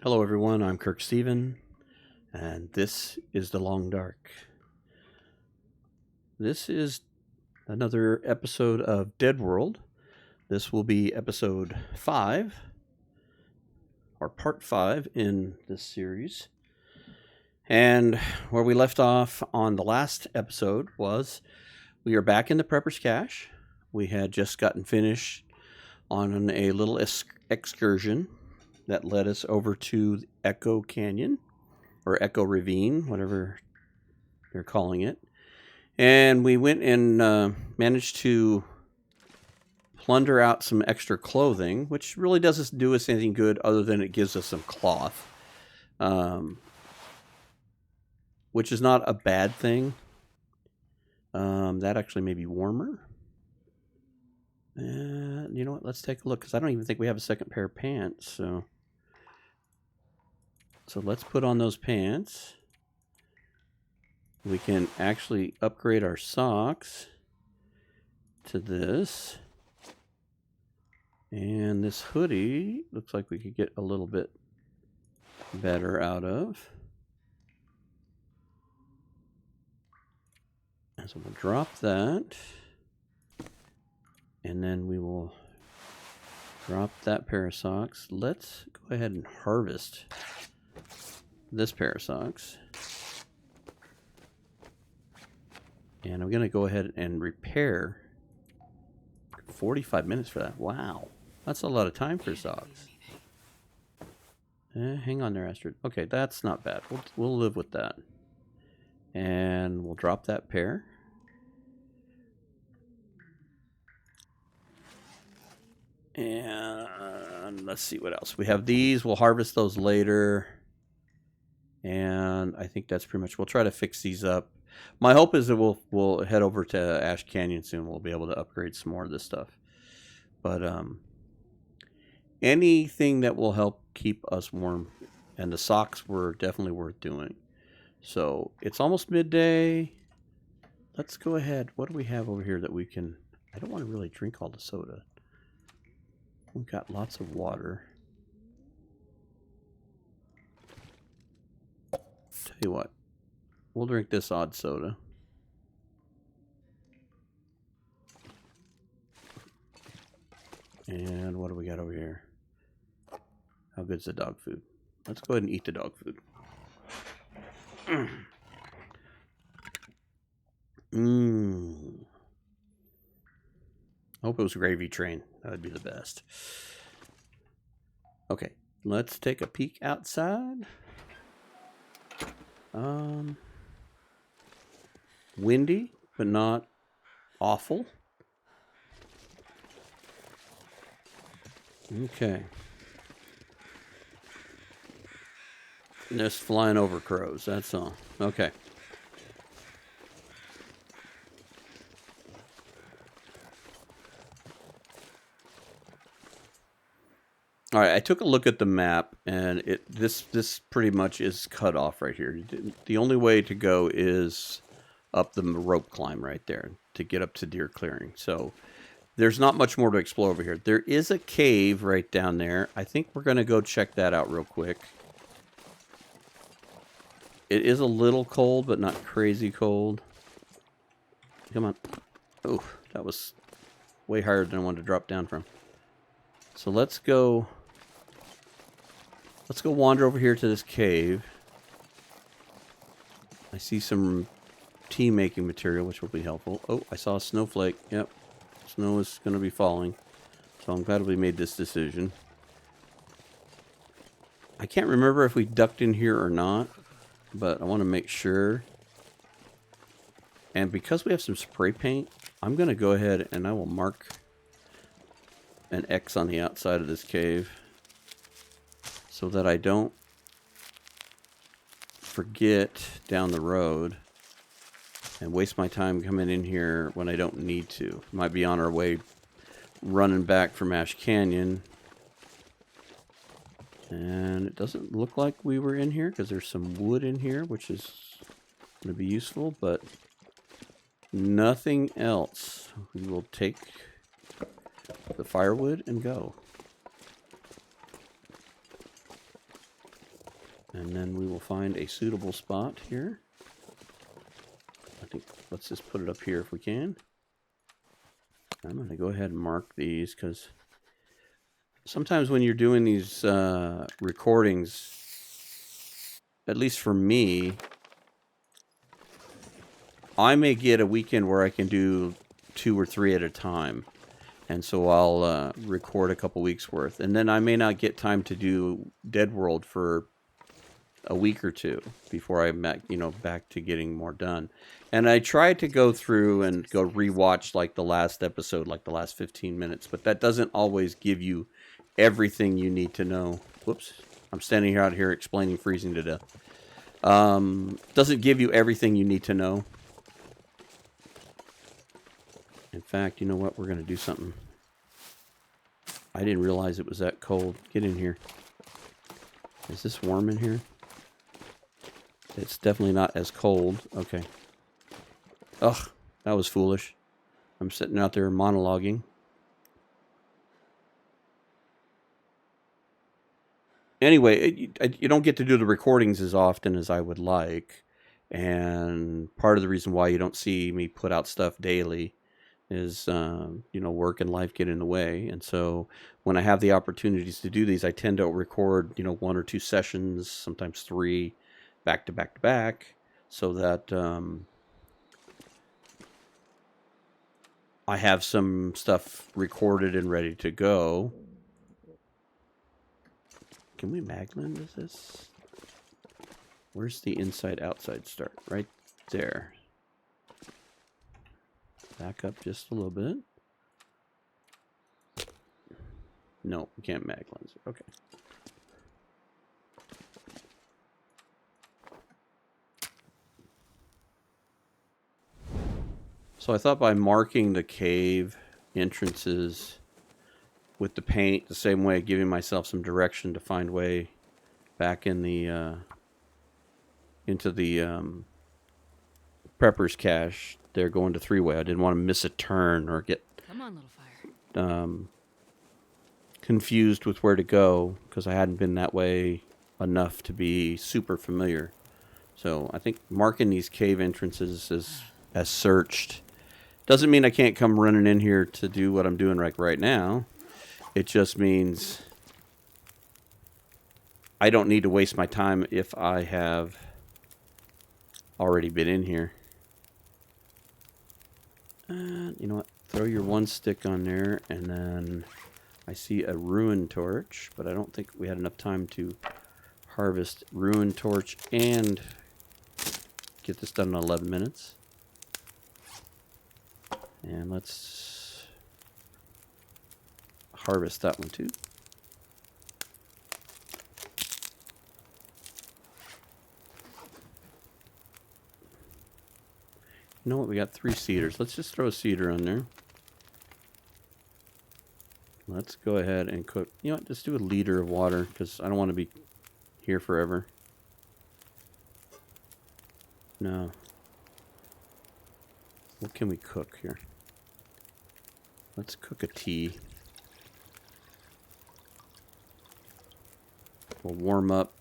Hello everyone, I'm Kirk Steven, and this is The Long Dark. This is another episode of DeadWorld. This will be episode 5, or part 5 in this series. And where we left off on the last episode was we are back in the Prepper's Cache. We had just gotten finished on a little excursion that led us over to Echo Canyon, or Echo Ravine, whatever they're calling it. And we went and managed to plunder out some extra clothing, which really doesn't do us anything good other than it gives us some cloth, which is not a bad thing. That actually may be warmer. And you know what? Let's take a look, because I don't even think we have a second pair of pants. So let's put on those pants. We can actually upgrade our socks to this. And this hoodie looks like we could get a little bit better out of. And so we'll drop that. And then we will drop that pair of socks. Let's go ahead and harvest this pair of socks. And I'm going to go ahead and repair. 45 minutes for that. Wow. That's a lot of time for socks. Hang on there, Astrid. Okay, that's not bad. We'll live with that. And we'll drop that pair. And let's see what else. We have these. We'll harvest those later. And I think that's pretty much. We'll try to fix these up. My hope is that we'll head over to Ash Canyon soon. We'll be able to upgrade some more of this stuff. But anything that will help keep us warm. And the socks were definitely worth doing. So it's almost midday. Let's go ahead. What do we have over here that we can... I don't want to really drink all the soda. We've got lots of water. Tell you what. We'll drink this odd soda. And what do we got over here? How good's the dog food? Let's go ahead and eat the dog food. I hope it was Gravy Train. That would be the best. Okay, let's take a peek outside. Windy, but not awful. Okay. Just flying over crows, that's all. Okay. All right, I took a look at the map, and this pretty much is cut off right here. The only way to go is up the rope climb right there to get up to Deer Clearing. So there's not much more to explore over here. There is a cave right down there. I think we're going to go check that out real quick. It is a little cold, but not crazy cold. Come on. Oh, that was way higher than I wanted to drop down from. So let's go wander over here to this cave. I see some tea making material, which will be helpful. Oh, I saw a snowflake. Yep. Snow is going to be falling. So I'm glad we made this decision. I can't remember if we ducked in here or not, but I want to make sure. And because we have some spray paint, I'm going to go ahead and I will mark an X on the outside of this cave so that I don't forget down the road and waste my time coming in here when I don't need to. Might be on our way running back from Ash Canyon. And it doesn't look like we were in here because there's some wood in here, which is going to be useful, but nothing else. We will take the firewood and go. And then we will find a suitable spot here. I think let's just put it up here if we can. I'm going to go ahead and mark these because sometimes when you're doing these recordings, at least for me, I may get a weekend where I can do 2 or 3 at a time. And so I'll record a couple weeks worth. And then I may not get time to do DeadWorld for a week or two before I'm back, back to getting more done. And I tried to go through and go rewatch like the last episode, like the last 15 minutes. But that doesn't always give you everything you need to know. Whoops. I'm standing out here explaining freezing to death. Doesn't give you everything you need to know. In fact, you know what? We're going to do something. I didn't realize it was that cold. Get in here. Is this warm in here? It's definitely not as cold. Okay. Ugh, that was foolish. I'm sitting out there monologuing. Anyway, you don't get to do the recordings as often as I would like. And part of the reason why you don't see me put out stuff daily is, work and life get in the way. And so when I have the opportunities to do these, I tend to record, 1 or 2 sessions, sometimes 3, back to back to back, so that I have some stuff recorded and ready to go. Can we Maglin with this? Where's the inside-outside start? Right there. Back up just a little bit. No, we can't mag lens. Okay. So I thought by marking the cave entrances with the paint the same way, giving myself some direction to find way back in the into the prepper's cache. They're going to 3-way. I didn't want to miss a turn or get Come on, little fire. Confused with where to go because I hadn't been that way enough to be super familiar. So I think marking these cave entrances as searched doesn't mean I can't come running in here to do what I'm doing right now. It just means I don't need to waste my time if I have already been in here. You know what? Throw your 1 stick on there, and then I see a ruin torch, but I don't think we had enough time to harvest ruin torch and get this done in 11 minutes. And let's harvest that one too. You know what? We got 3 cedars. Let's just throw a cedar on there. Let's go ahead and cook. You know what? Just do a liter of water because I don't want to be here forever. No. What can we cook here? Let's cook a tea. We'll warm up.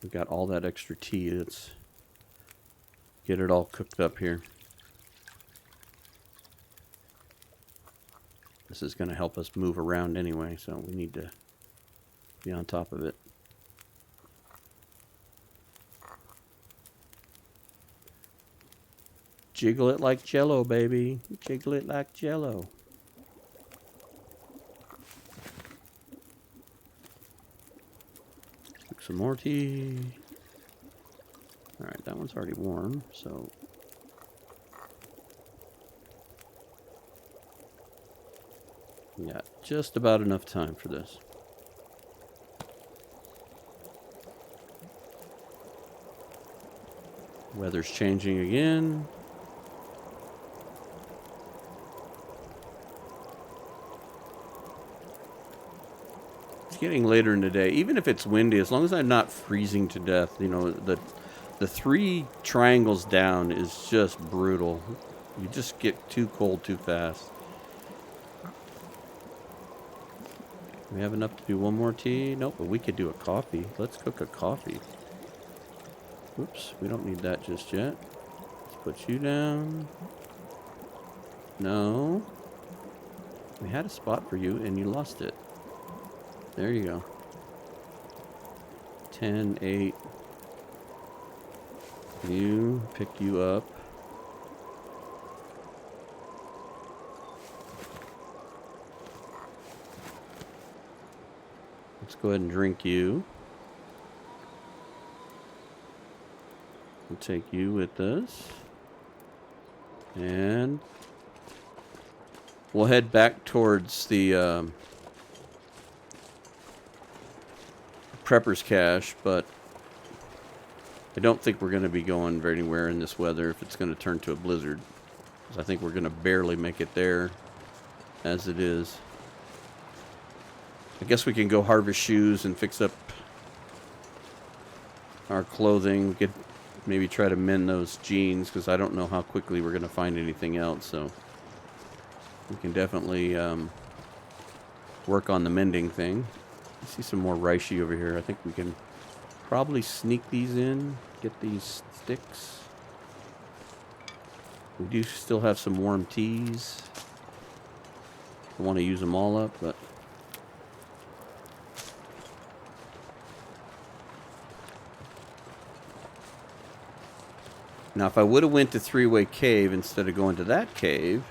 We got all that extra tea. Let's get it all cooked up here. This is going to help us move around anyway, so we need to be on top of it. Jiggle it like Jello, baby. Jiggle it like Jello. Cook some more tea. Alright, that one's already warm, so we got just about enough time for this. Weather's changing again. It's getting later in the day. Even if it's windy, as long as I'm not freezing to death, you know, the 3 triangles down is just brutal. You just get too cold too fast. We have enough to do one more tea? Nope, but we could do a coffee. Let's cook a coffee. Oops, we don't need that just yet. Let's put you down. No. We had a spot for you and you lost it. There you go. 10, 8. You, pick you up. Let's go ahead and drink you. We'll take you with us. And we'll head back towards the Prepper's Cache, but I don't think we're going to be going very anywhere in this weather if it's going to turn to a blizzard. 'Cause I think we're going to barely make it there as it is. I guess we can go harvest shoes and fix up our clothing. We could maybe try to mend those jeans because I don't know how quickly we're going to find anything else. So we can definitely work on the mending thing. I see some more reishi over here. I think we can probably sneak these in, get these sticks. We do still have some warm teas. I want to use them all up, but now if I would have went to three-way cave instead of going to that cave,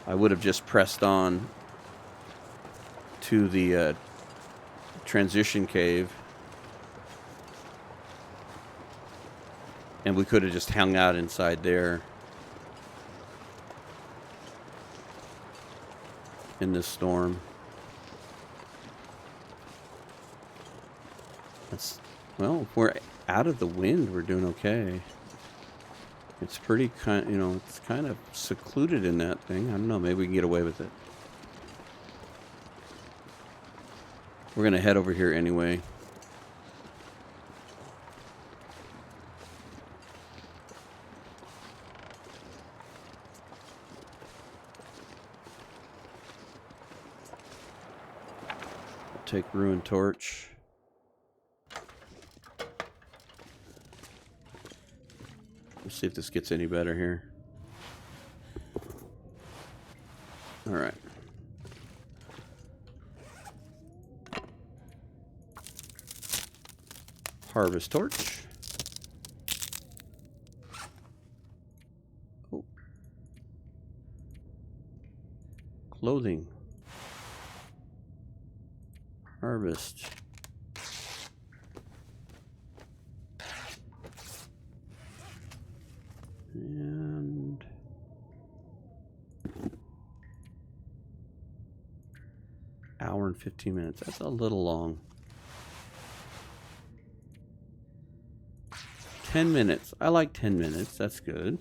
I would have just pressed on to the transition cave. And we could have just hung out inside there in this storm. That's, well, if we're out of the wind, we're doing okay. It's pretty it's kind of secluded in that thing. I don't know, maybe we can get away with it. We're gonna head over here anyway. Take ruined torch. Let's see if this gets any better here. All right. Harvest torch. Oh. Clothing. Harvest. And hour and 15 minutes. That's a little long. 10 minutes. I like 10 minutes. That's good.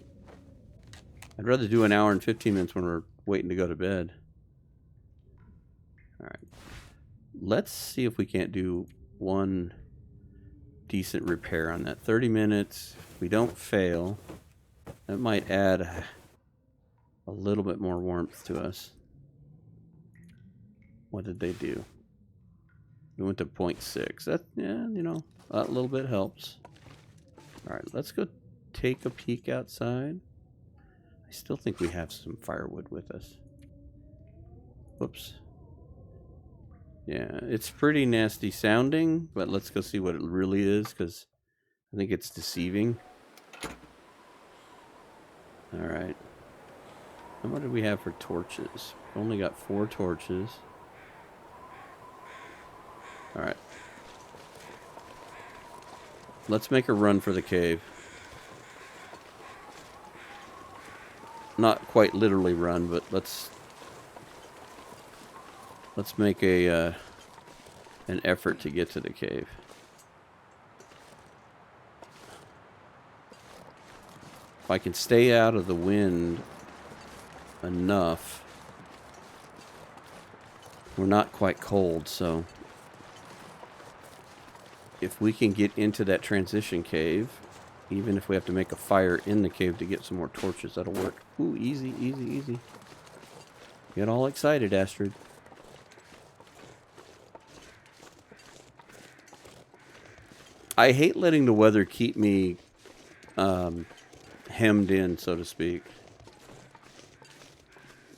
I'd rather do an hour and 15 minutes when we're waiting to go to bed. All right. Let's see if we can't do one decent repair on that. 30 minutes. If we don't fail, that might add a little bit more warmth to us. What did they do? We went to 0.6. That, yeah, you know, a little bit helps. All right, let's go take a peek outside. I still think we have some firewood with us. Whoops. Yeah, it's pretty nasty sounding, but let's go see what it really is, because I think it's deceiving. Alright. And what do we have for torches? Only got 4 torches. Alright. Let's make a run for the cave. Not quite literally run, but let's make a an effort to get to the cave. If I can stay out of the wind enough, we're not quite cold, so if we can get into that transition cave, even if we have to make a fire in the cave to get some more torches, that'll work. Ooh, easy, easy, easy. Get all excited, Astrid. I hate letting the weather keep me hemmed in, so to speak.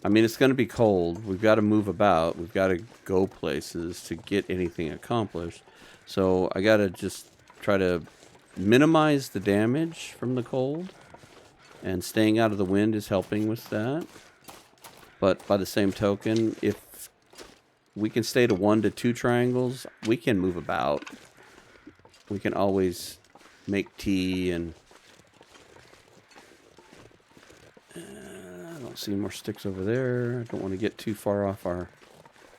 I mean, it's going to be cold. We've got to move about. We've got to go places to get anything accomplished. So I got to just try to minimize the damage from the cold. And staying out of the wind is helping with that. But by the same token, if we can stay to 1 to 2 triangles, we can move about. We can always make tea and... I don't see more sticks over there. I don't want to get too far off our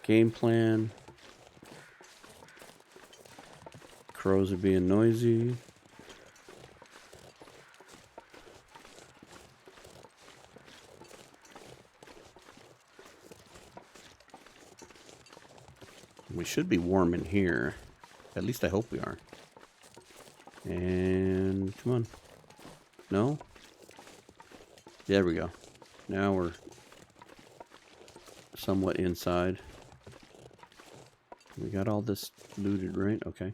game plan. Crows are being noisy. We should be warm in here. At least I hope we are. And come on. No? There we go. Now we're somewhat inside. We got all this looted, right? Okay.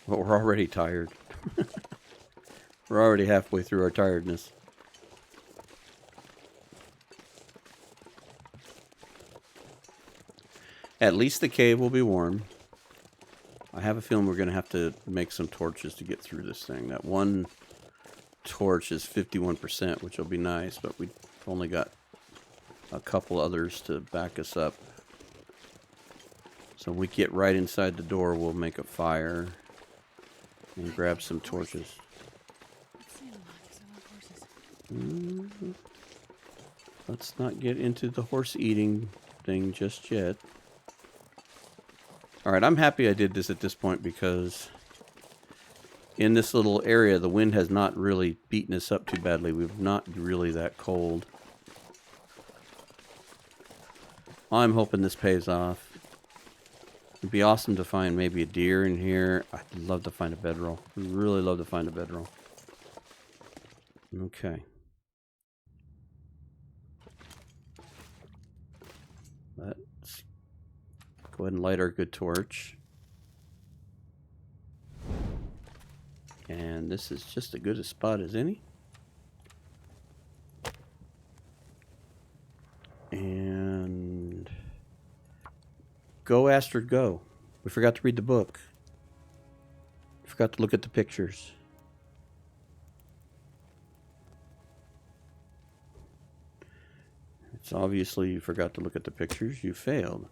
But we're already tired. We're already halfway through our tiredness. At least the cave will be warm. I have a feeling we're going to have to make some torches to get through this thing. That one torch is 51%, which will be nice, but we've only got a couple others to back us up. So when we get right inside the door, we'll make a fire and grab some torches. Let's not get into the horse eating thing just yet. Alright, I'm happy I did this at this point because in this little area the wind has not really beaten us up too badly. We're not really that cold. I'm hoping this pays off. It'd be awesome to find maybe a deer in here. I'd love to find a bedroll. I'd really love to find a bedroll. Okay. Let's go ahead and light our good torch. And this is just as good a spot as any. And go, Astrid, go. We forgot to read the book. We forgot to look at the pictures. It's obviously you forgot to look at the pictures. You failed.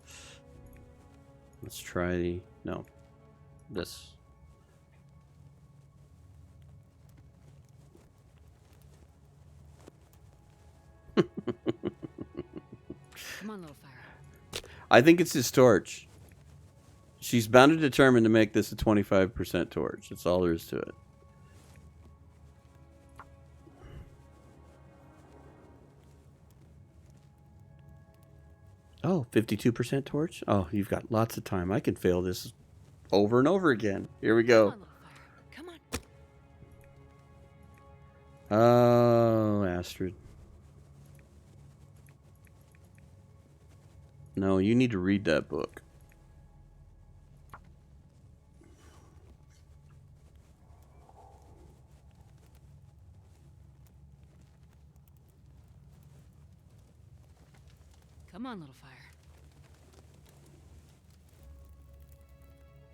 Let's try the... No. This. Come on, little fire. I think it's his torch. She's bound and determined to make this a 25% torch. That's all there is to it. Oh, 52% torch? Oh, you've got lots of time. I can fail this over and over again. Here we go. Come on, Come on. Oh, Astrid. No, you need to read that book. come on, little fire.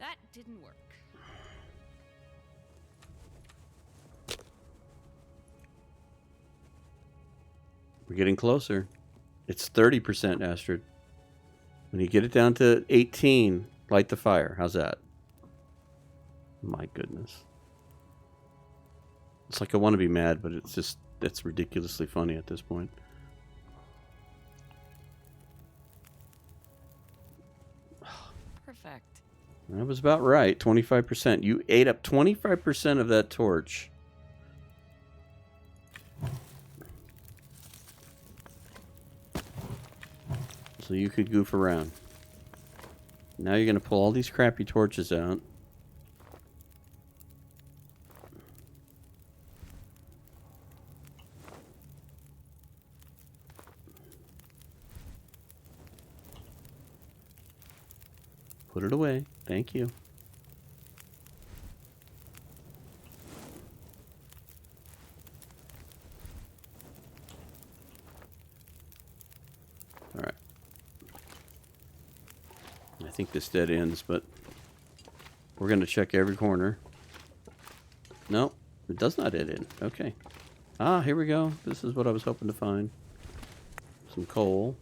That didn't work. We're getting closer. It's 30%, Astrid. When you get it down to 18, light the fire. How's that? My goodness. It's like I want to be mad, but it's ridiculously funny at this point. Perfect. That was about right. 25%. You ate up 25% of that torch. So you could goof around. Now you're going to pull all these crappy torches out. Put it away. Thank you. All right. I think this dead ends, but we're going to check every corner. No, it does not dead end. Okay. Ah, here we go. This is what I was hoping to find. Some coal.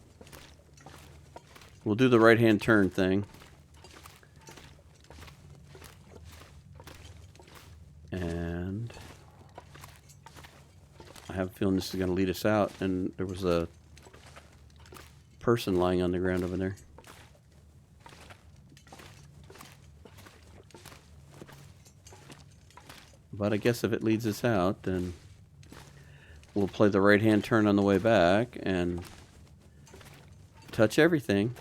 We'll do the right-hand turn thing. And I have a feeling this is going to lead us out. And there was a person lying on the ground over there. But I guess if it leads us out, then we'll play the right-hand turn on the way back and touch everything.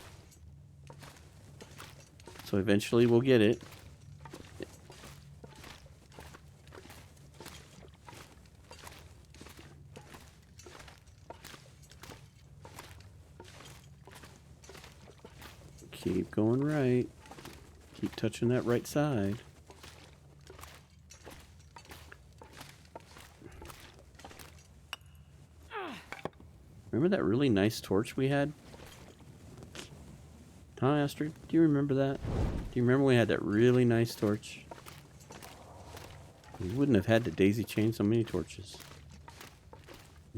So eventually we'll get it. Keep going right. Keep touching that right side. Remember that really nice torch we had? Huh, Astrid? Do you remember that? Do you remember we had that really nice torch? We wouldn't have had to daisy chain so many torches.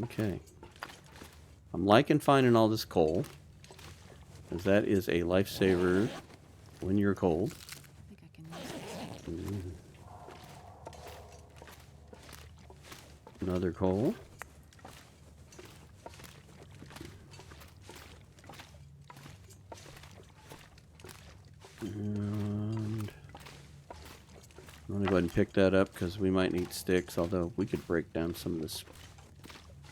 Okay. I'm liking finding all this coal, because that is a lifesaver when you're cold. I think I can use this. Another coal. And I'm going to go ahead and pick that up because we might need sticks, although we could break down some of this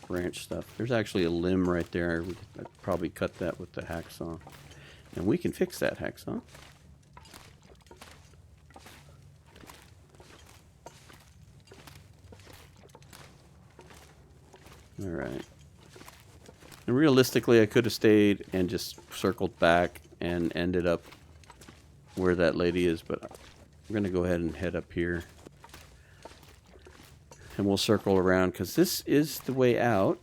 branch stuff. There's actually a limb right there. I'd probably cut that with the hacksaw. And we can fix that hacksaw. Alright. And realistically, I could have stayed and just circled back and ended up where that lady is, but I'm going to go ahead and head up here. And we'll circle around, because this is the way out,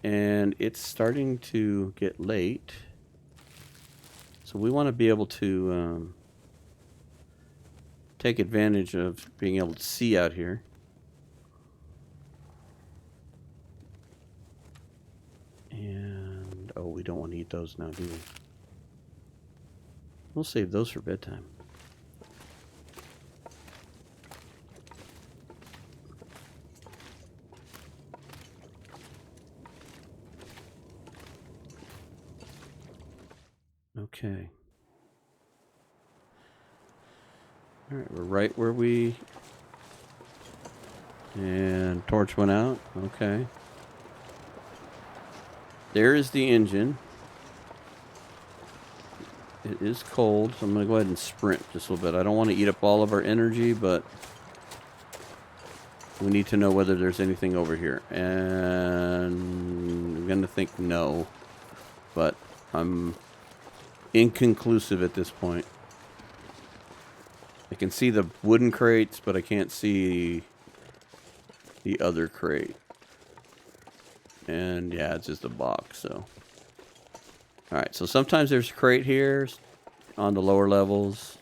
and it's starting to get late. So we want to be able to take advantage of being able to see out here. And, oh, we don't want to eat those now, do we? We'll save those for bedtime. Okay. Alright, we're right where we... And torch went out. Okay. There is the engine. It is cold, so I'm going to go ahead and sprint just a little bit. I don't want to eat up all of our energy, but we need to know whether there's anything over here. And I'm going to think no, but I'm inconclusive at this point. I can see the wooden crates, but I can't see the other crate. And yeah, it's just a box, so... Alright, so sometimes there's a crate here on the lower levels.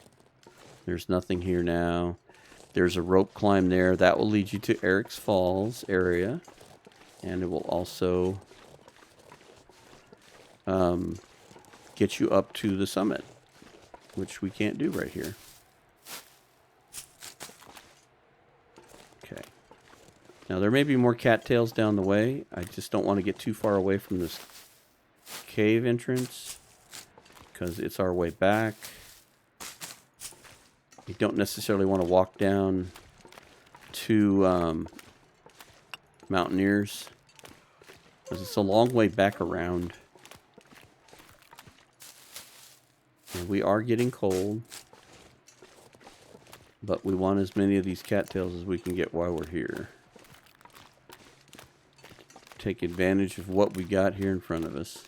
There's nothing here now. There's a rope climb there. That will lead you to Eric's Falls area. And it will also get you up to the summit, which we can't do right here. Okay. Now there may be more cattails down the way. I just don't want to get too far away from this cave entrance because it's our way back. You don't necessarily want to walk down to Mountaineers because it's a long way back around. And we are getting cold, but we want as many of these cattails as we can get while we're here. Take advantage of what we got here in front of us.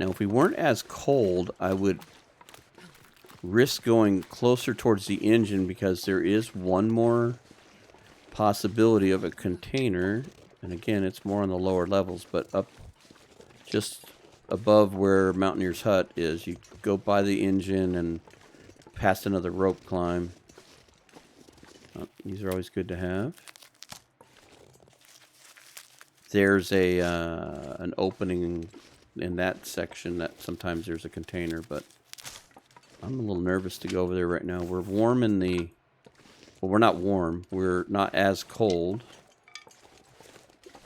Now, if we weren't as cold, I would risk going closer towards the engine because there is one more possibility of a container. And again, it's more on the lower levels, but up just above where Mountaineer's hut is, you go by the engine and past another rope climb. Oh, these are always good to have. There's an opening in that section that sometimes there's a container, but I'm a little nervous to go over there right now. We're warm in the... Well, we're not warm. We're not as cold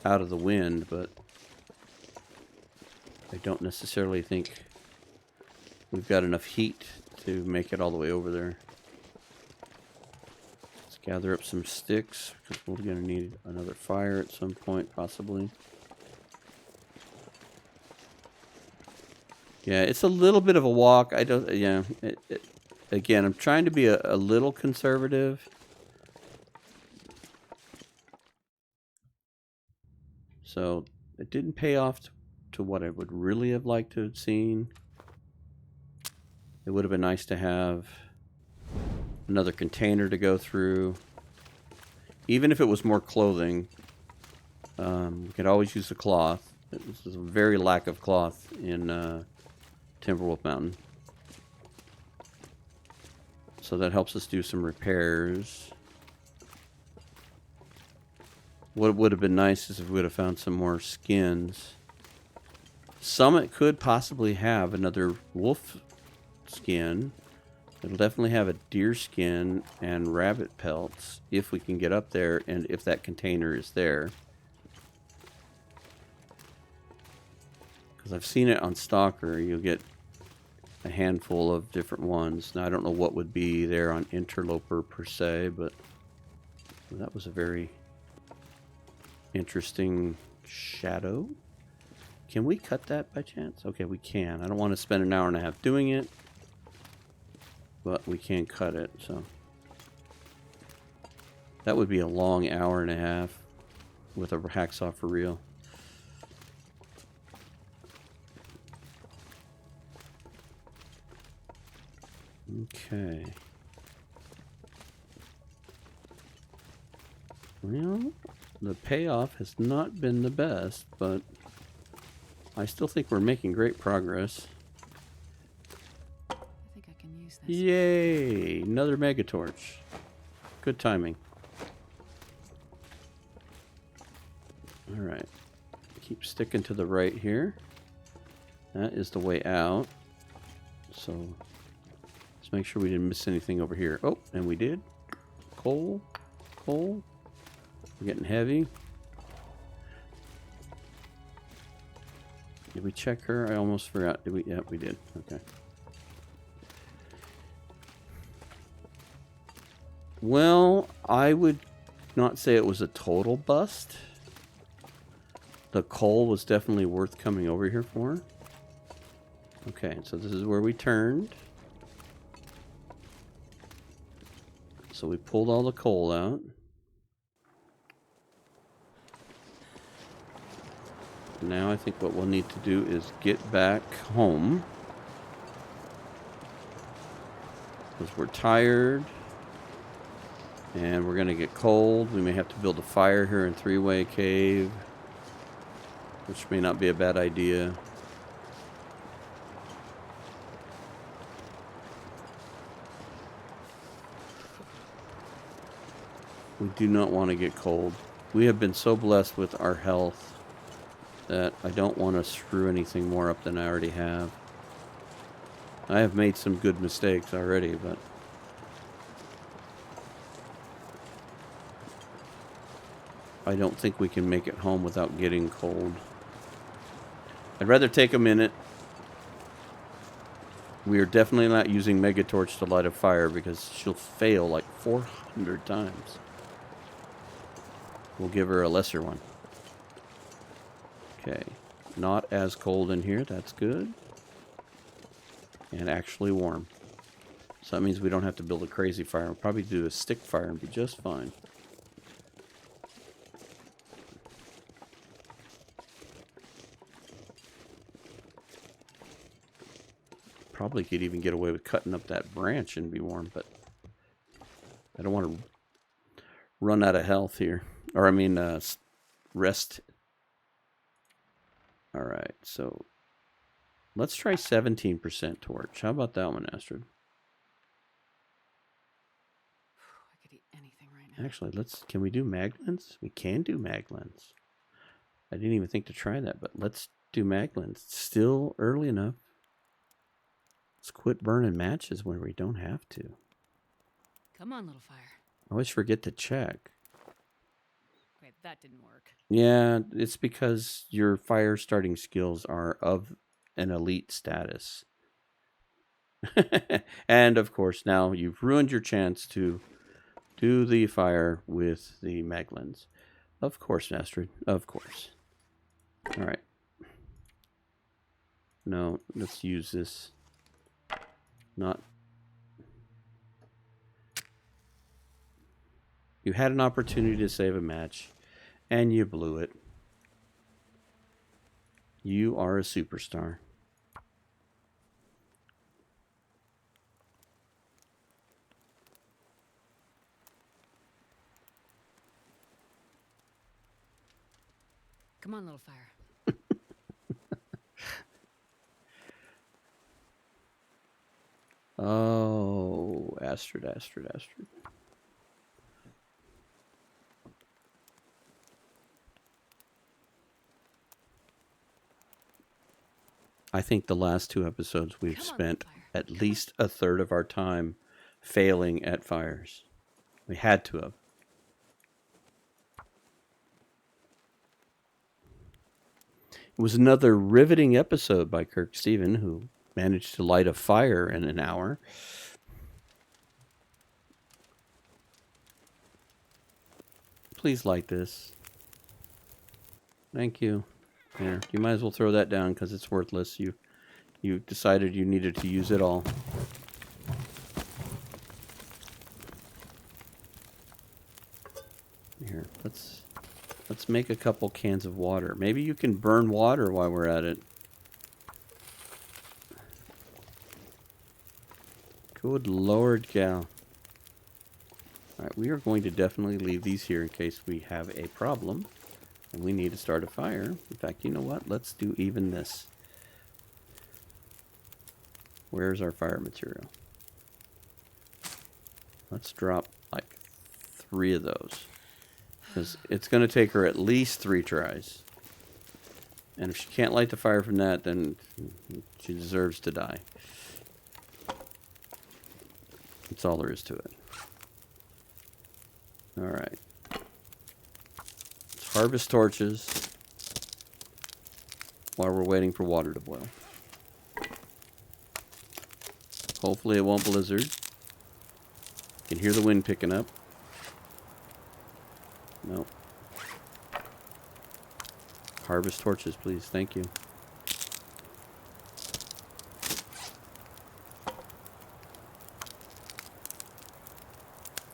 out of the wind, but I don't necessarily think we've got enough heat to make it all the way over there. Let's gather up some sticks, because we're going to need another fire at some point, possibly. Yeah, it's a little bit of a walk. I don't... Yeah, again, I'm trying to be a little conservative. So it didn't pay off to what I would really have liked to have seen. It would have been nice to have another container to go through. Even if it was more clothing, we could always use the cloth. There's a very lack of cloth in Timberwolf Mountain. So that helps us do some repairs. What would have been nice is if we would have found some more skins. Summit could possibly have another wolf skin. It'll definitely have a deer skin and rabbit pelts if we can get up there and if that container is there. Because I've seen it on Stalker. You'll get a handful of different ones. Now I don't know what would be there on Interloper per se, but that was a very interesting shadow. Can we cut that by chance? Okay, we can. I don't want to spend an hour and a half doing it, but we can cut it, so. That would be a long hour and a half with a hacksaw for real. Okay. Well, the payoff has not been the best, but I still think we're making great progress. I think I can use this. Yay! Another Megatorch. Good timing. Alright. Keep sticking to the right here. That is the way out. So, let's make sure we didn't miss anything over here. Oh, and we did. Coal. Coal. We're getting heavy. Did we check her? I almost forgot. Did we? Yeah, we did. Okay. Well, I would not say it was a total bust. The coal was definitely worth coming over here for. Okay, so this is where we turned. So we pulled all the coal out. Now I think what we'll need to do is get back home. Because we're tired. And we're going to get cold. We may have to build a fire here in Three-Way Cave. Which may not be a bad idea. We do not want to get cold. We have been so blessed with our health that I don't want to screw anything more up than I already have. I have made some good mistakes already, but I don't think we can make it home without getting cold. I'd rather take a minute. We are definitely not using Megatorch to light a fire because she'll fail like 400 times. We'll give her a lesser one. Okay, not as cold in here, that's good. And actually warm. So that means we don't have to build a crazy fire. We'll probably do a stick fire and be just fine. Probably could even get away with cutting up that branch and be warm, but I don't want to run out of health here. Or, I mean, rest. All right, so let's try 17% torch. How about that one, Astrid? I could eat anything right now. Actually, can we do maglins? We can do maglins. I didn't even think to try that, but let's do maglins. It's still early enough. Let's quit burning matches when we don't have to. Come on, little fire. I always forget to check. Okay, that didn't work. Yeah, it's because your fire starting skills are of an elite status. And of course, now you've ruined your chance to do the fire with the maglins. Of course, Astrid. Of course. All right. No, let's use this. Not. You had an opportunity to save a match, and you blew it. You are a superstar. Come on, little fire. Oh, Astrid. I think the last 2 episodes we've spent at least a third of our time failing at fires. We had to have. It was another riveting episode by Kirk Steven, who managed to light a fire in an hour. Please light this. Thank you. There, you might as well throw that down because it's worthless. You decided you needed to use it all. Here, let's make a couple cans of water. Maybe you can burn water while we're at it. Good Lord, gal. Alright, we are going to definitely leave these here in case we have a problem and we need to start a fire. In fact, you know what? Let's do even this. Where's our fire material? Let's drop like 3 of those. Because it's going to take her at least 3 tries. And if she can't light the fire from that, then she deserves to die. That's all there is to it. Alright. Let's harvest torches while we're waiting for water to boil. Hopefully it won't blizzard. You can hear the wind picking up. Nope. Harvest torches, please. Thank you.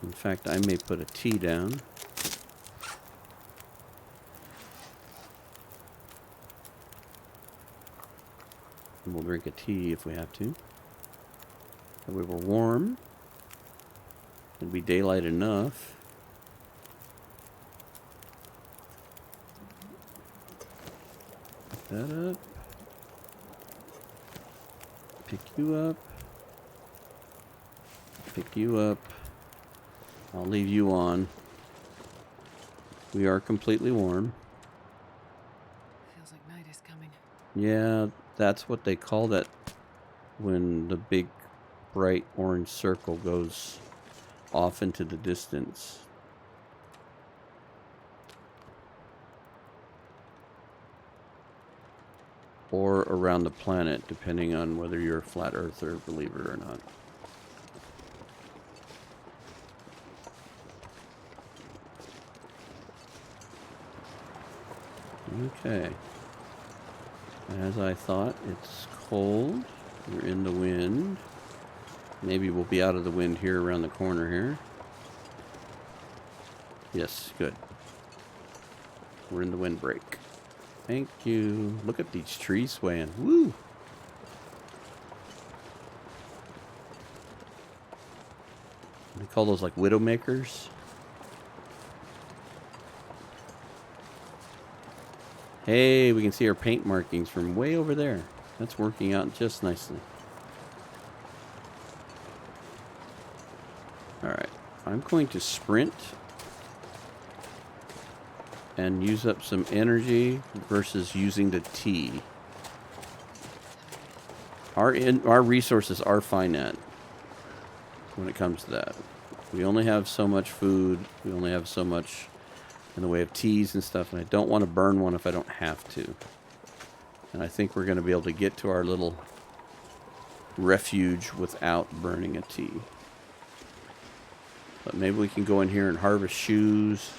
In fact, I may put a tea down. And we'll drink a tea if we have to. That way we're warm. It'll be daylight enough. Pick that up. Pick you up. Pick you up. I'll leave you on. We are completely warm. Feels like night is coming. Yeah, that's what they call that when the big bright orange circle goes off into the distance. Or around the planet, depending on whether you're a flat earther believer or not. Okay. As I thought, it's cold. We're in the wind. Maybe we'll be out of the wind here around the corner here. Yes, good. We're in the windbreak. Thank you. Look at these trees swaying. Woo! call those like widowmakers. Hey, we can see our paint markings from way over there. That's working out just nicely. Alright, I'm going to sprint and use up some energy versus using the T. Our resources are finite when it comes to that. We only have so much food. We only have so much in the way of teas and stuff, and I don't want to burn one if I don't have to. And I think we're going to be able to get to our little refuge without burning a tea. But maybe we can go in here and harvest shoes.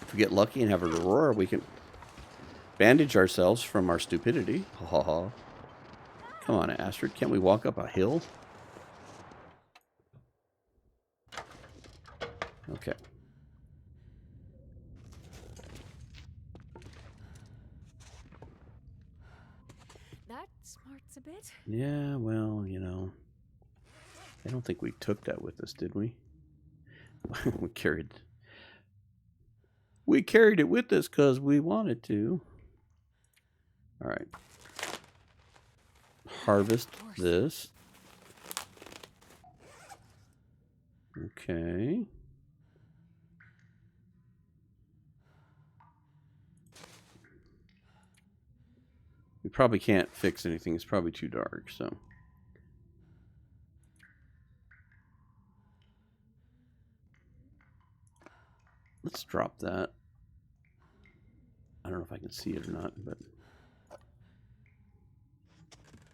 If we get lucky and have a Aurora, we can bandage ourselves from our stupidity. Ha ha ha. Come on, Astrid. Can't we walk up a hill? Okay. That smarts a bit. Yeah, well, you know. I don't think we took that with us, did we? We carried it with us because we wanted to. All right. Harvest this. Okay. We probably can't fix anything. It's probably too dark, so. Let's drop that. I don't know if I can see it or not, but.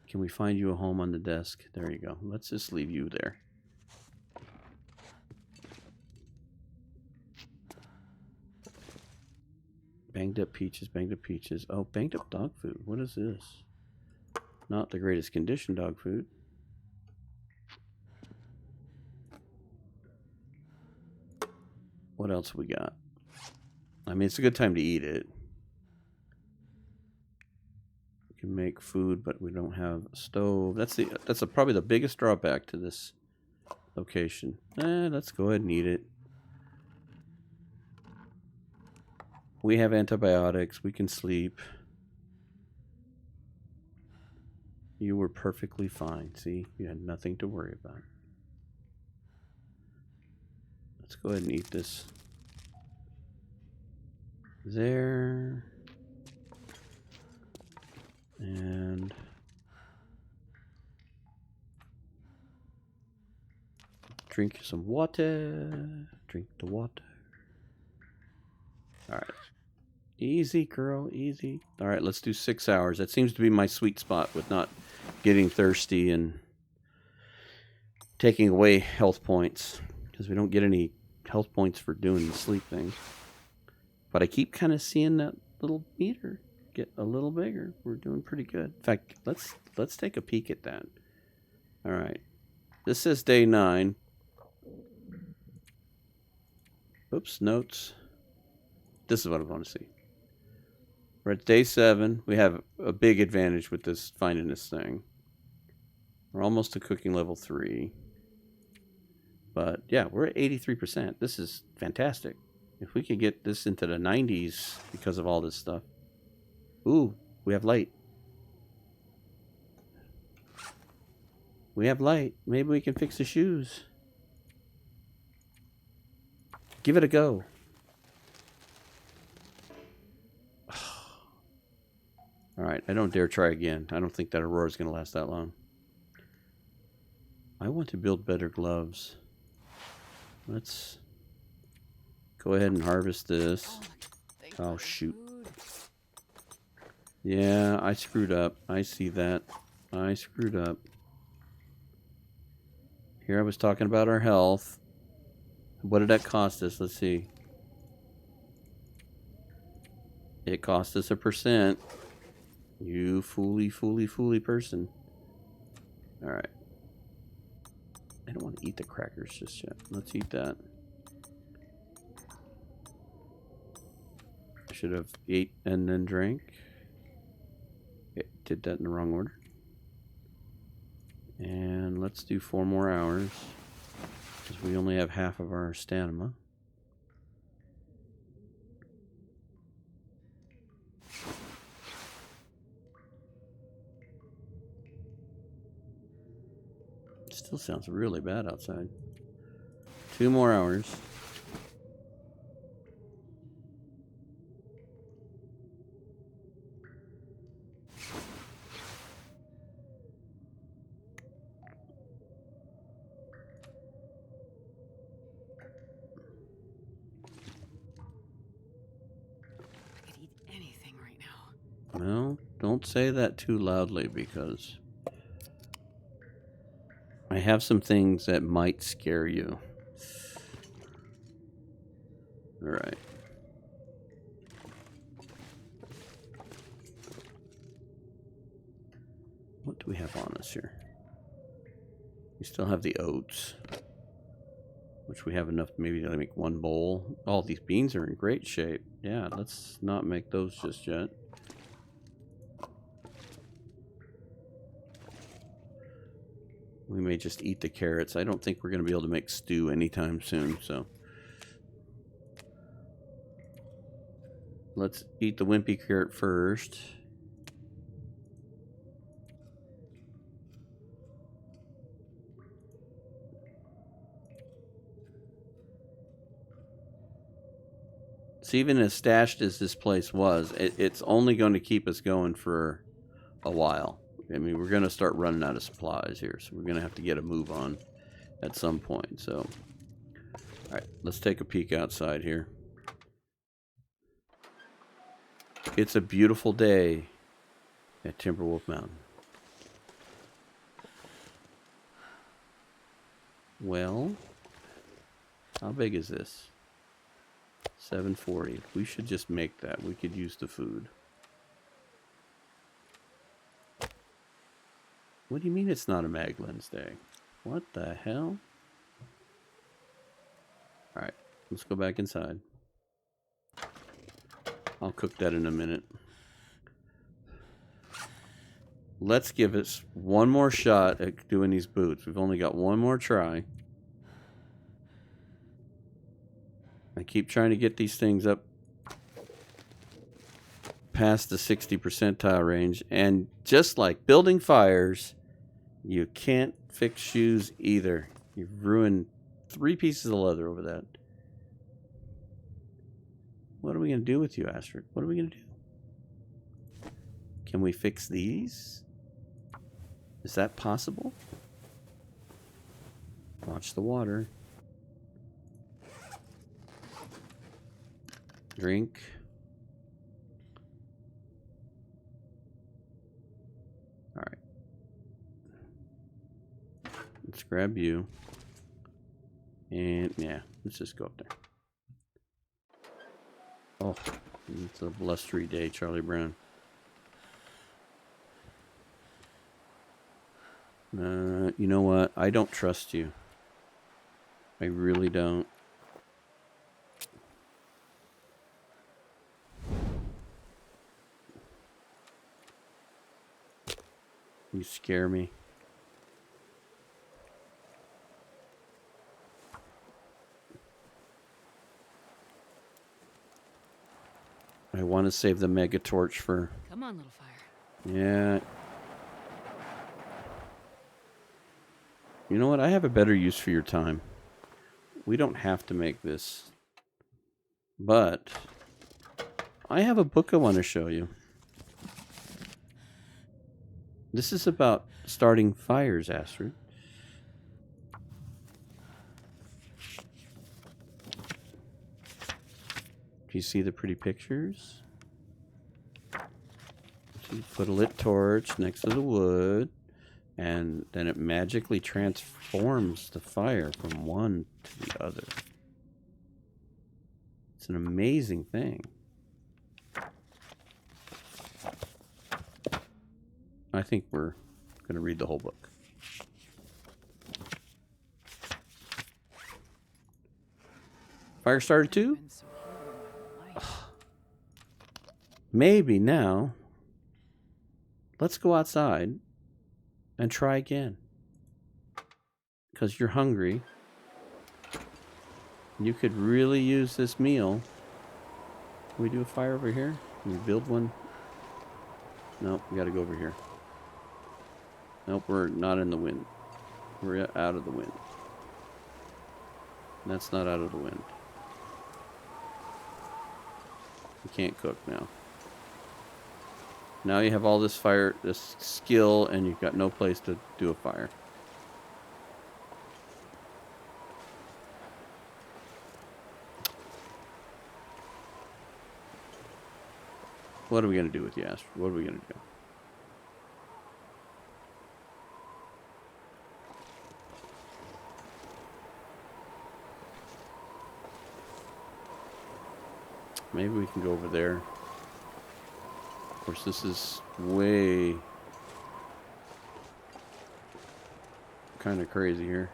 Can we find you a home on the desk? There you go. Let's just leave you there. Banged up peaches, banged up peaches. Oh, banged up dog food. What is this? Not the greatest condition dog food. What else we got? I mean, it's a good time to eat it. We can make food, but we don't have a stove. That's probably the biggest drawback to this location. Let's go ahead and eat it. We have antibiotics. We can sleep. You were perfectly fine. See, you had nothing to worry about. Let's go ahead and eat this. There. And drink some water. Drink the water. All right. Easy, girl, easy. All right, let's do 6 hours. That seems to be my sweet spot with not getting thirsty and taking away health points, because we don't get any health points for doing the sleep thing. But I keep kind of seeing that little meter get a little bigger. We're doing pretty good. In fact, let's take a peek at that. All right. This says day 9. Oops, notes. This is what I want to see. We're at day 7. We have a big advantage with this, finding this thing. We're almost to cooking level 3. But yeah, we're at 83%. This is fantastic. If we could get this into the 90s because of all this stuff. Ooh, we have light. We have light. Maybe we can fix the shoes. Give it a go. Alright, I don't dare try again. I don't think that Aurora is going to last that long. I want to build better gloves. Let's go ahead and harvest this. Oh, shoot. Yeah, I screwed up. I see that. I screwed up. Here I was talking about our health. What did that cost us? Let's see. It cost us 1%. You fooly person. Alright. I don't want to eat the crackers just yet. Let's eat that. I should have ate and then drank. did that in the wrong order. And let's do 4 more hours, because we only have half of our stamina. Still sounds really bad outside. 2 more hours. I could eat anything right now. Well, don't say that too loudly, because I have some things that might scare you. Alright. What do we have on us here? We still have the oats, which we have enough maybe to make 1 bowl. All these beans are in great shape. Yeah, let's not make those just yet. We may just eat the carrots. I don't think we're going to be able to make stew anytime soon, so let's eat the wimpy carrot first. So even as stashed as this place was, it's only going to keep us going for a while. I mean, we're going to start running out of supplies here, so we're going to have to get a move on at some point. So, all right, let's take a peek outside here. It's a beautiful day at Timberwolf Mountain. Well, how big is this? 740. We should just make that. We could use the food. What do you mean it's not a Maglin's Day? What the hell? Alright, let's go back inside. I'll cook that in a minute. Let's give us one more shot at doing these boots. We've only got one more try. I keep trying to get these things up past the 60 percentile range, and just like building fires, you can't fix shoes either. You've ruined 3 pieces of leather over that. What are we going to do with you, Astrid? What are we going to do? Can we fix these? Is that possible? Watch the water. Drink. Alright. Let's grab you. And, yeah, let's just go up there. Oh, it's a blustery day, Charlie Brown. You know what? I don't trust you. I really don't. You scare me. I want to save the mega torch for... Come on, little fire. Yeah. You know what? I have a better use for your time. We don't have to make this. But I have a book I want to show you. This is about starting fires, Astrid. Do you see the pretty pictures? So you put a lit torch next to the wood, and then it magically transforms the fire from one to the other. It's an amazing thing. I think we're going to read the whole book. Fire started too? Maybe now let's go outside and try again. Because you're hungry. You could really use this meal. Can we do a fire over here? Can we build one? Nope, we gotta go over here. Nope, we're not in the wind. We're out of the wind. That's not out of the wind. You can't cook now. Now you have all this fire, this skill, and you've got no place to do a fire. What are we going to do with you, Astrid? What are we going to do? Maybe we can go over there. Of course, this is way kind of crazy here.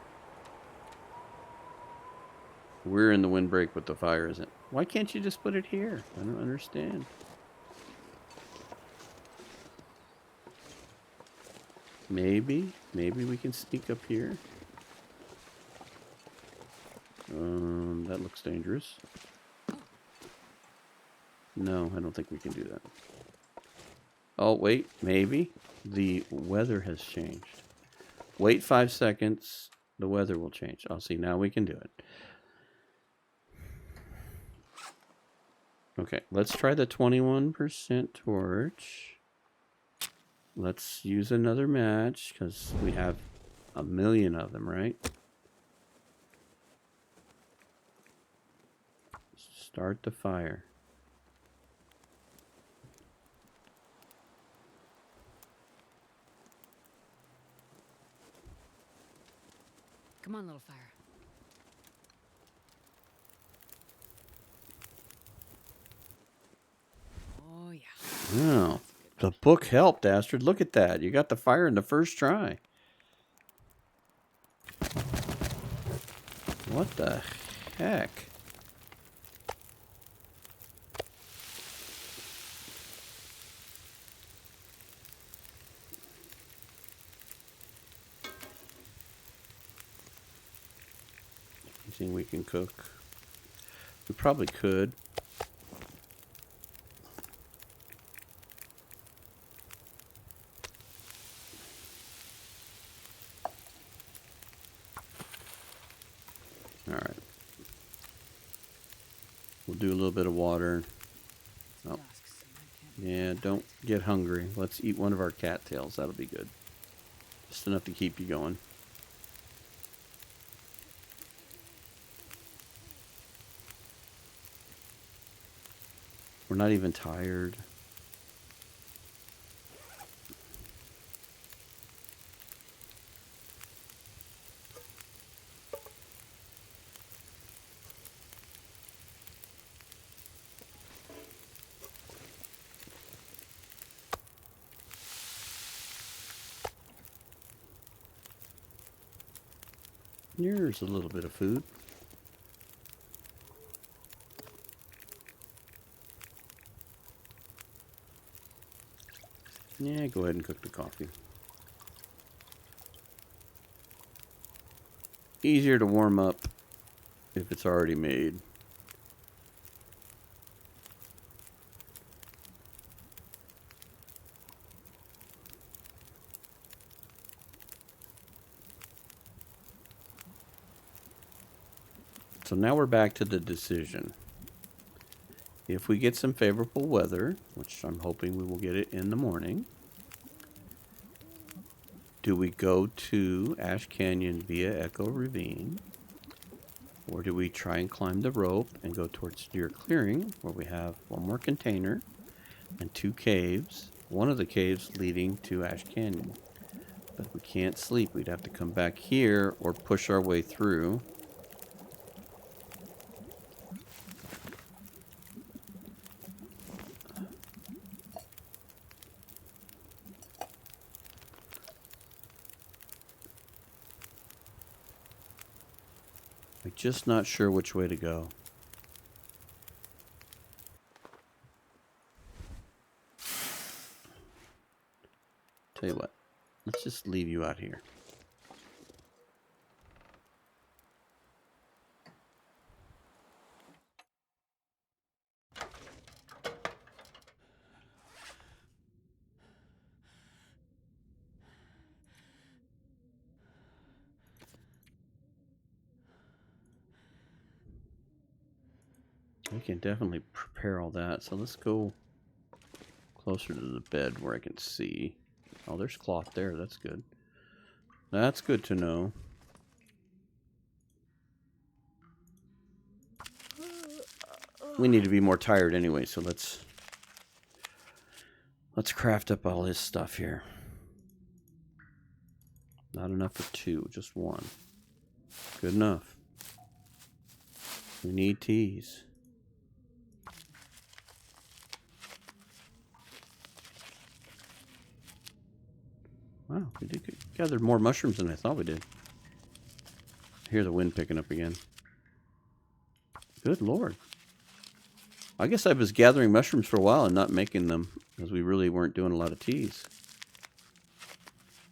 We're in the windbreak, but the fire isn't. Why can't you just put it here? I don't understand. Maybe we can sneak up here. That looks dangerous. No, I don't think we can do that. Oh, wait, maybe. The weather has changed. Wait 5 seconds. The weather will change. I'll see. Now we can do it. Okay, let's try the 21% torch. Let's use another match because we have a million of them, right? Start the fire. Come on, little fire. Oh, yeah. Oh, the book helped, Astrid. Look at that. You got the fire in the first try. What the heck? Anything we can cook? We probably could. All right. We'll do a little bit of water. Oh. Yeah, don't get hungry. Let's eat one of our cattails. That'll be good. Just enough to keep you going. We're not even tired. Here's a little bit of food. Yeah, go ahead and cook the coffee. Easier to warm up if it's already made. So now we're back to the decision. If we get some favorable weather, which I'm hoping we will get it in the morning, do we go to Ash Canyon via Echo Ravine? Or do we try and climb the rope and go towards Deer Clearing, where we have one more container and 2 caves, one of the caves leading to Ash Canyon. But we can't sleep. We'd have to come back here or push our way through. I'm just not sure which way to go. Tell you what, let's just leave you out here. We can definitely prepare all that. So let's go closer to the bed where I can see. Oh, there's cloth there. That's good. That's good to know. We need to be more tired anyway, so let's craft up all this stuff here. Not enough for 2, just 1. Good enough. We need teas. Wow, we did gather more mushrooms than I thought we did. I hear the wind picking up again. Good Lord. I guess I was gathering mushrooms for a while and not making them, because we really weren't doing a lot of teas.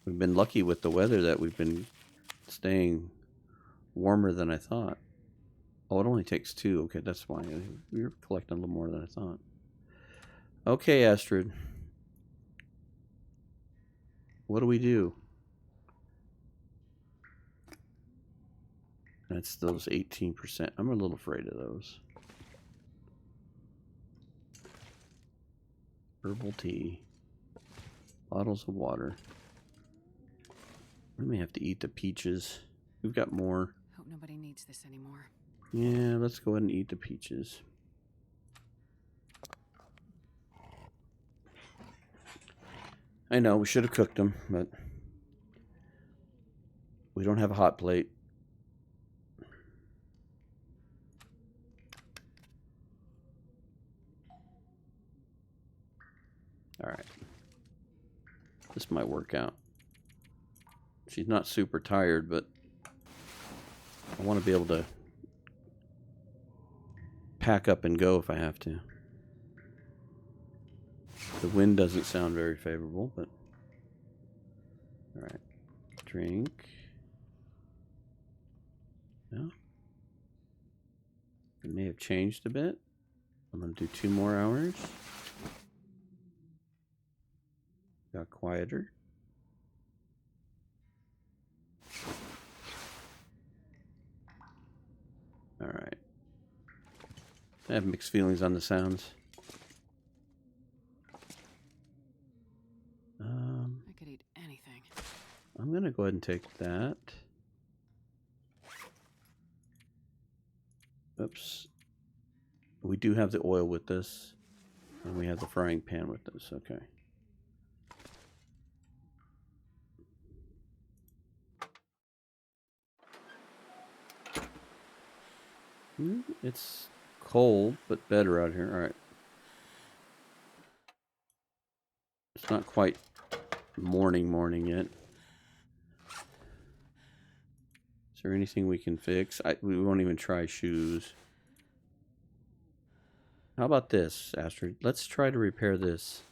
We've been lucky with the weather that we've been staying warmer than I thought. Oh, it only takes 2. Okay, that's fine. We were collecting a little more than I thought. Okay, Astrid. What do we do? That's those 18%. I'm a little afraid of those. Herbal tea. Bottles of water. We may have to eat the peaches. We've got more. Hope nobody needs this anymore. Yeah, let's go ahead and eat the peaches. I know, we should have cooked them, but we don't have a hot plate. Alright. This might work out. She's not super tired, but I want to be able to pack up and go if I have to. The wind doesn't sound very favorable, but... Alright. Drink. No. It may have changed a bit. I'm going to do 2 more hours. Got quieter. Alright. I have mixed feelings on the sounds. I could eat anything. I'm going to go ahead and take that. Oops. We do have the oil with this. And we have the frying pan with this. Okay. It's cold, but better out here. Alright. It's not quite morning yet. Is there anything we can fix? We won't even try shoes. How about this, Astrid? Let's try to repair this.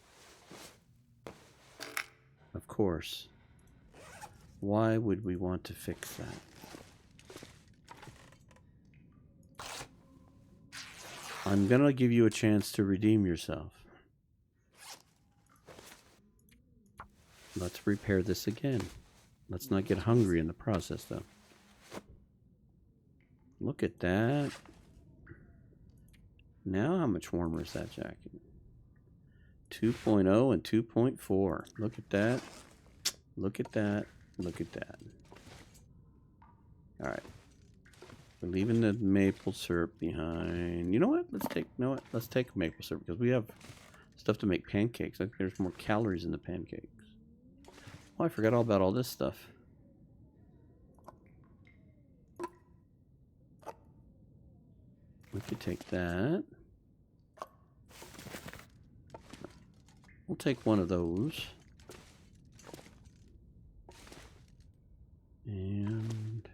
Of course. Why would we want to fix that? I'm gonna give you a chance to redeem yourself. Let's repair this again. Let's not get hungry in the process, though. Look at that. Now how much warmer is that jacket? 2.0 and 2.4. Look at that. Look at that. Look at that. Alright. We're leaving the maple syrup behind. You know what? Let's take maple syrup because we have stuff to make pancakes. I think there's more calories in the pancakes. Oh, I forgot all about all this stuff. We could take that. We'll take one of those. And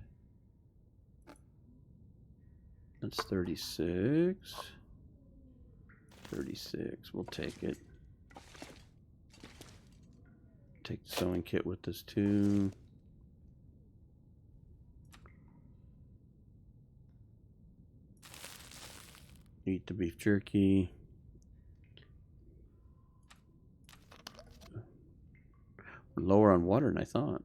that's 36. 36. We'll take it. take the sewing kit with us too. Eat the beef jerky. We're lower on water than I thought.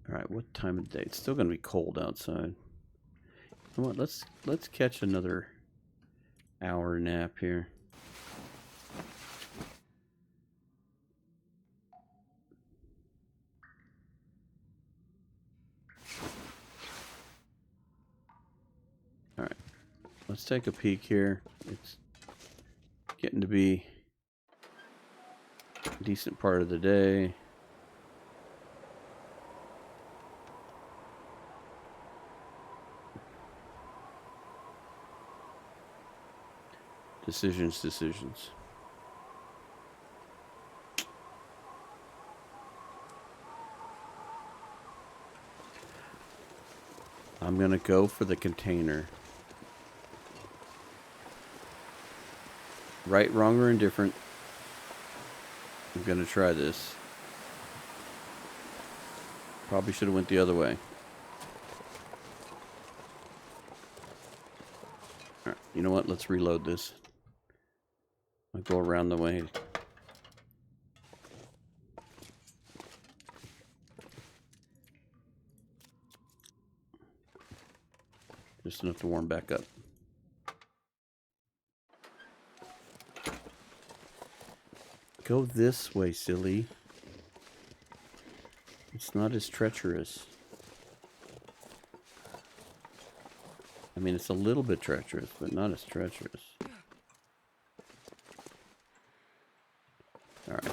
Alright, what time of day? It's still gonna be cold outside. You know what, let's catch another hour nap here. Alright, let's take a peek here. It's getting to be a decent part of the day. Decisions. I'm gonna go for the container. Right, wrong, or indifferent. I'm gonna try this. Probably should have went the other way. Alright, you know what? Let's reload this. I'll go around the way. Just enough to warm back up. Go this way, silly. It's not as treacherous. I mean, it's a little bit treacherous, but not as treacherous. All right.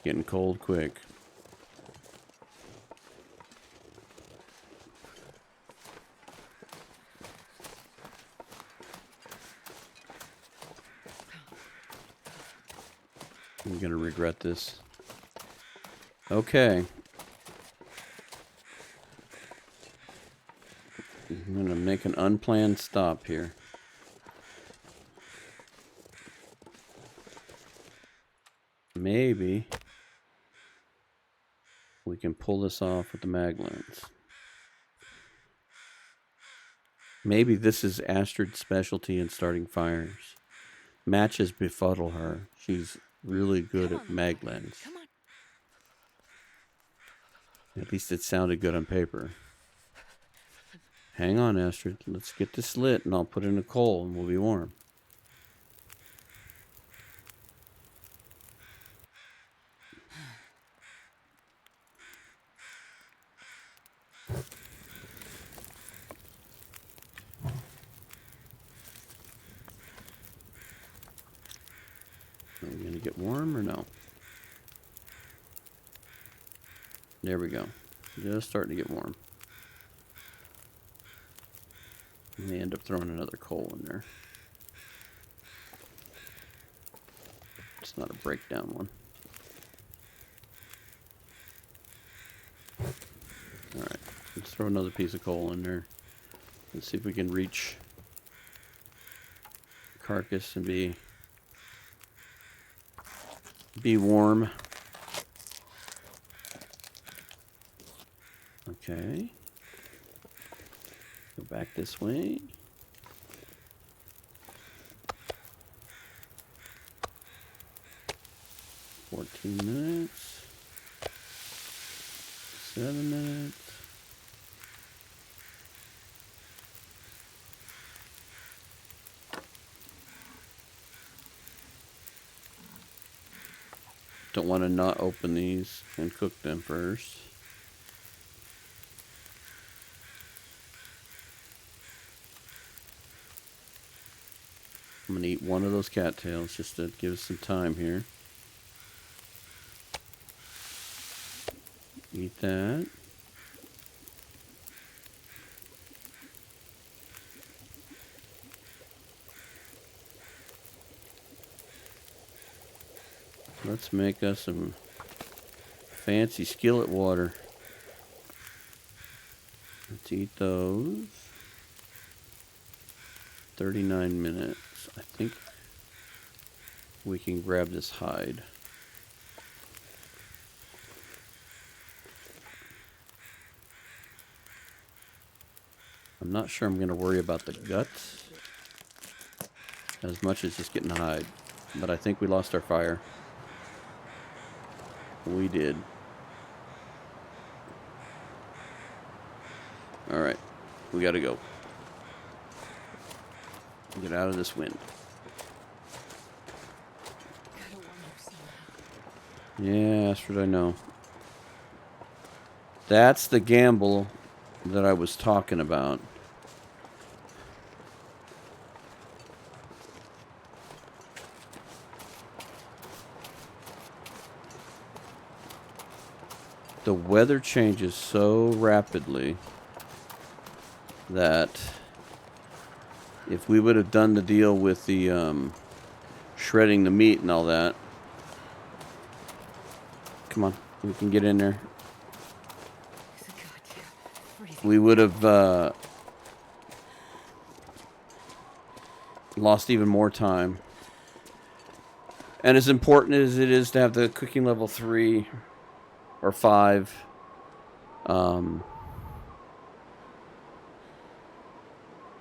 Getting cold quick. I'm gonna regret this. Okay. I'm gonna make an unplanned stop here. Maybe we can pull this off with the mag lens. Maybe this is Astrid's specialty in starting fires. Matches befuddle her. She's really good at mag lens. Come on. At least it sounded good on paper. Hang on, Astrid. Let's get this lit and I'll put in a coal and we'll be warm. Are we going to get warm or no? There we go. Just starting to get warm. I may end up throwing another coal in there. It's not a breakdown one. Alright, let's throw another piece of coal in there. Let's see if we can reach the carcass and be warm. Okay. Go back this way. "14 minutes. 7 minutes. Don't want to not open these and cook them first. I'm going to eat one of those cattails just to give us some time here. Eat that. Let's make us some fancy skillet water. Let's eat those. 39 minutes. I think we can grab this hide. I'm not sure I'm going to worry about the guts as much as just getting the hide. But I think we lost our fire. We did. Alright. We gotta go. Get out of this wind. Yeah, Astrid, I know. That's the gamble that I was talking about. The weather changes so rapidly that if we would have done the deal with the shredding the meat and all that, come on, we can get in there. We would have lost even more time. And as important as it is to have the cooking level 3 or 5,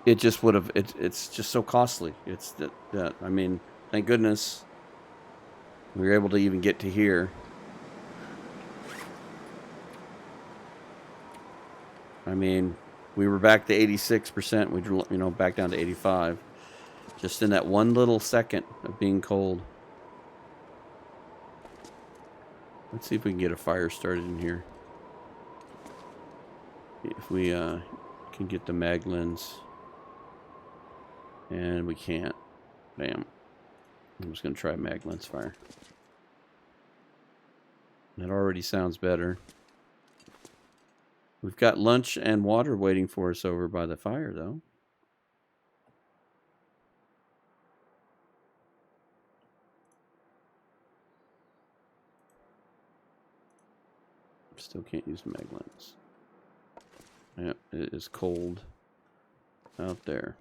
it just would have. It's just so costly. It's that. I mean, thank goodness we were able to even get to here. I mean, we were back to 86%. We drew, back down to 85, just in that one little second of being cold. Let's see if we can get a fire started in here. If we can get the maglins. And we can't. Bam. I'm just going to try maglins fire. That already sounds better. We've got lunch and water waiting for us over by the fire, though. Still can't use maglins. Yep, it is cold out there.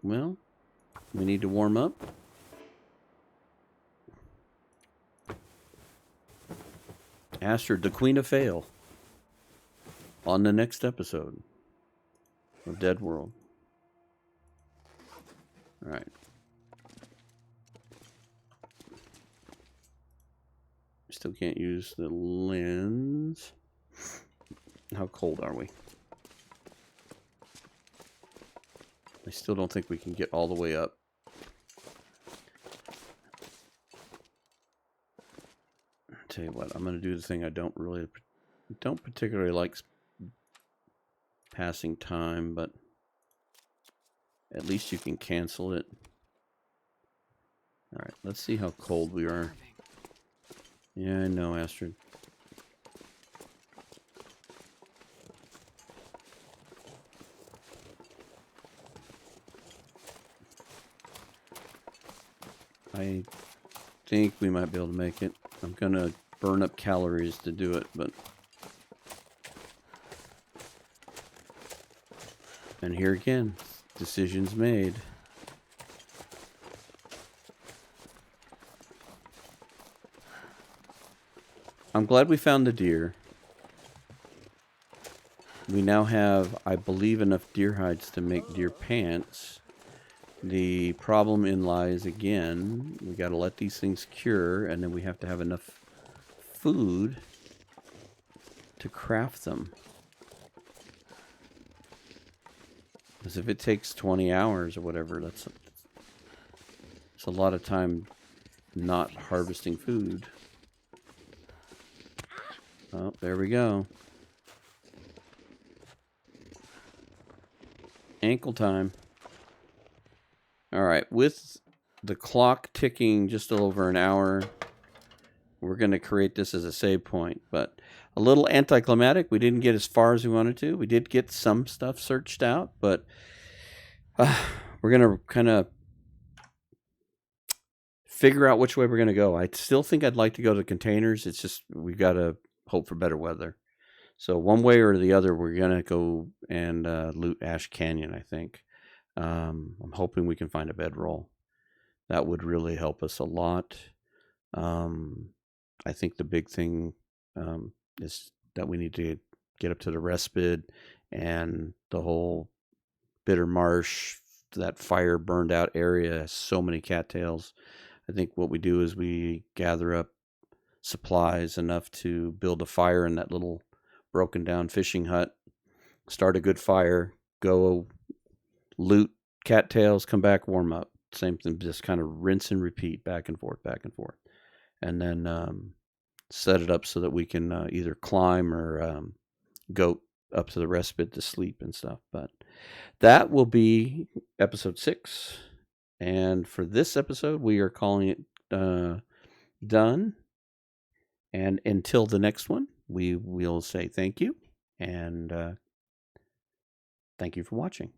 Well, we need to warm up. Astrid, the Queen of Fail, on the next episode of DeadWorld. All right. Still can't use the lens. How cold are we? I still don't think we can get all the way up. I'll tell you what, I'm going to do the thing I don't particularly like passing time, but at least you can cancel it. All right, let's see how cold we are. Yeah, I know, Astrid. I think we might be able to make it. I'm going to burn up calories to do it, but... And here again, decisions made. I'm glad we found the deer. We now have, I believe, enough deer hides to make deer pants. The problem in lies again, we got to let these things cure, and then we have to have enough food to craft them. Because if it takes 20 hours or whatever, that's a lot of time not harvesting food. Oh, there we go. Ankle time. All right, with the clock ticking just over an hour, we're going to create this as a save point, but a little anticlimactic. We didn't get as far as we wanted to. We did get some stuff searched out, but we're going to kind of figure out which way we're going to go. I still think I'd like to go to containers. It's just we've got to hope for better weather. So one way or the other, we're going to go and loot Ash Canyon, I think. I'm hoping we can find a bedroll. That would really help us a lot. I think the big thing is that we need to get up to the respite and the whole Bitter Marsh, that fire burned out area has so many cattails. I think what we do is we gather up supplies enough to build a fire in that little broken down fishing hut, start a good fire, go loot cattails, come back, warm up. Same thing, just kind of rinse and repeat, back and forth, and then set it up so that we can either climb or go up to the respite to sleep and stuff. But that will be episode 6. And for this episode, we are calling it done. And until the next one, we will say thank you. And thank you for watching.